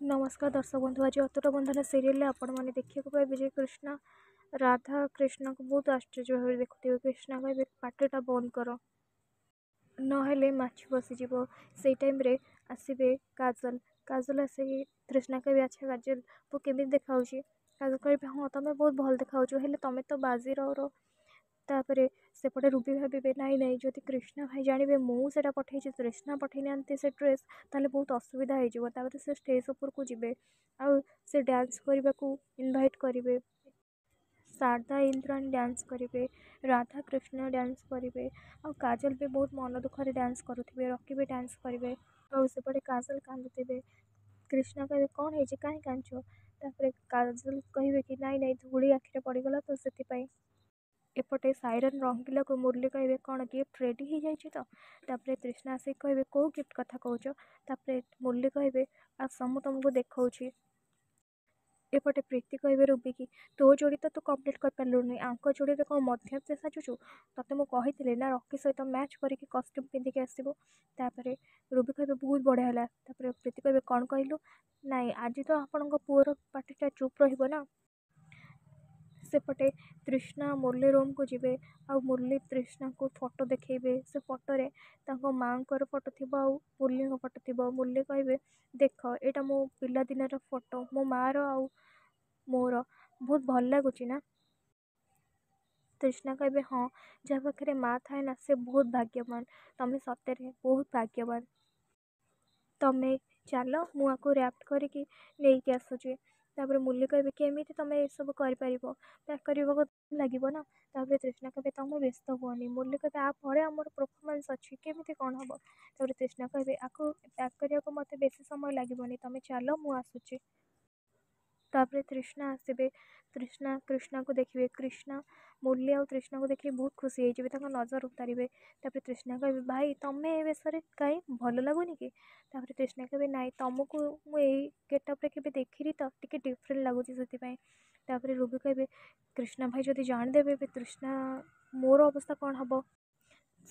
नमस्कार दर्शक बंधु। आज अतुट बंधन सीरियल आपण मैंने देखा पाए जे कृष्ण राधा कृष्ण को बहुत आश्चर्य भाव देखुए। कृष्ण कहे पाटिटा बंद कर नहेले माछी बसीज से टाइम रे आसवे काजल काजल आसिक कृष्ण कहे अच्छा काजल तू केमी देखा काजल कहे हाँ तुम बहुत भल देखा हेले तुम तो बाजीर तापर सेपटे रूबी भावे नाई नाई जदि कृष्ण भाई जानवे मुझे पठे कृष्ण पठे ना से ड्रेस ताले बहुत असुविधा हो से स्टेज उपर को जीवे आउ से डांस करने को इनवाइट करेंगे। शारदा इंद्राणी डांस करेंगे, राधा कृष्ण डांस करेंगे और काजल भी बहुत मन दुखरे डांस करुवे। रॉकी भी डांस करेंगे और सेपटे काजल कांदुवे। कृष्ण कहे कौन है कहीं कांच तापर काजल कहे कि नाई नाई धूली आखिरे पड़गला तो से एपटे साइरन रंगीला को मुरली कहे कौन गिफ्ट रेडी हो जाए तो तापर कृष्ण आसिक कहे कौ गिफ्ट कथा कौच मुरली कहे आस मु तुमको देखा एपटे प्रीति कहे रूबी की तो जोड़ी तो तू कंप्लीट कर पार्लुनि आंक जोड़ी कौन मध्यम से साजुचु तते मुझे कही ना रॉकी सहित मैच करके कस्ट्यूम पिंधिक आसबू तापर रूबी कहे बहुत बढ़िया है प्रीति कहे कौन कहलु नाई आज तो आपण पुअर पार्टीटा चुप रहा सेपटे तृष्णा मुरली रूम को जीवे आ मुरली तृष्णा को फोटो देखेबे से फोटोरे माँ फोटो थी मुरली फोटो थी मुरली कहे देख यहाँ मो पिला दिन फोटो मो माँ रो मोर बहुत भल लगुच ना। तृष्णा कहे हाँ जहाँ पाखे माँ थाए ना से बहुत भाग्यवान तमें सतरे बहुत भाग्यवान तमें चल मुझे रैप्ट करके नहीं आसूची तापर मुरली कहे केमी तुम ये सब कर लगे ना तापर तृष्णा कहे तुम व्यस्त हुआ मुरली कहे आए आम परफॉर्मेंस अच्छी केमी कौन हम तापर तृष्णा कहे आपको पैक करने को मत बेसी समय लगे तुम चल मुझे आसूची तापर तृष्णा आसबे तृष्णा कृष्णा को देखिए कृष्णा मुरली आ तृष्णा को देखिए बहुत खुशी हो नजर उतारे तापर तृष्णा कहे भाई तुम्हें ए बेस कहीं भल लगुनि कि तापर तृष्णा कहे नाई तुमको मुझे गेटअप के देखी तो टी डिफरेन्ट लगुच से रूबी कहे कृष्णा भाई जदि जानदेवे तृष्णा मोर अवस्था कौन हम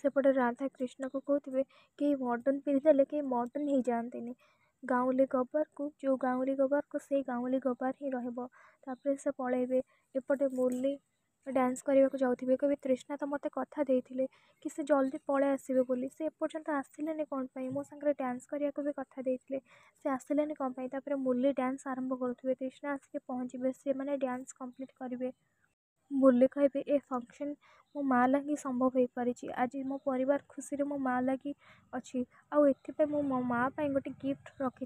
सेपटे राधा कृष्ण को कहते कि मॉडर्न पिंधिदेले कि मॉडर्न हो जाती गाँवली गबर को जो गाँवली गबर को से गाँवली गबर ही रहा से पलैबे एपटे मुरली डांस करने को जाऊे कभी तृष्णा तो मत कथा देते कि से जल्दी पलै आसबे बोली से एपर्यंत आसिले कौन मो सांगे डांस करने को भी कथा देते से आसिले कौन तापर मुरली डांस आरंभ करुवे तृष्णा आसिक पहुँचे से मैंने डांस कंप्लीट करेंगे मुरली कहे ए फंक्शन मो माँ लगी संभव हो पारी आज मो परिवार खुशी मो माँ लगी अच्छी आउ मो माँ गोटे गिफ्ट रखी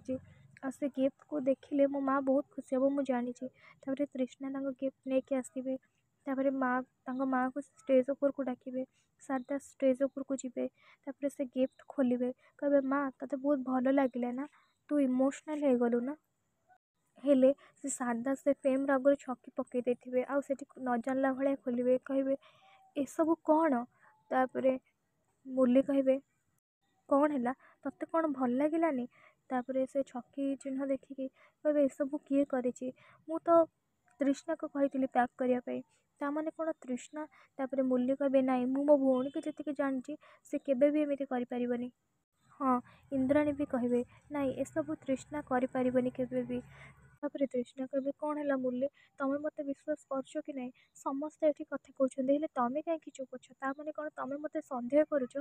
से गिफ्ट को देखिले मो माँ बहुत खुशी हे मुझे जानी तृष्णा गिफ्ट लेके आसवे तापर माँ को स्टेज ऊपर को डाकिबे शारदा स्टेज ऊपर को जीवे तापर से गिफ्ट खोलिए कहे माँ तते बहुत भल लगे ना तू इमोशनल हो गलु ना हेले से शारदा से फेम रागर छकी पकई देते आउे न जानला भाया खोलिए कहे ए सब कौन तापर मुरली कहे कौन है तते कौन भल लगिलानी तापर से छकी चिन्ह देखिकी कहे सब किए करी मु तो तृष्णा को कही पैक करने ताने कौन तृष्णा तापर मुरली कहे नाई मु मो भौणी को जी जानी से केवे भी एमती कर हाँ इंद्राणी भी कहे नाई ए सब तृष्णा करें केवे भी तापर तृष्णा कहे कौन है मुरली तुम मत विश्वास कर कि नहीं समस्ते ये कथा कहते तुम कहीं चुप अच्छ ताने कौन तुम मत सन्देह करुच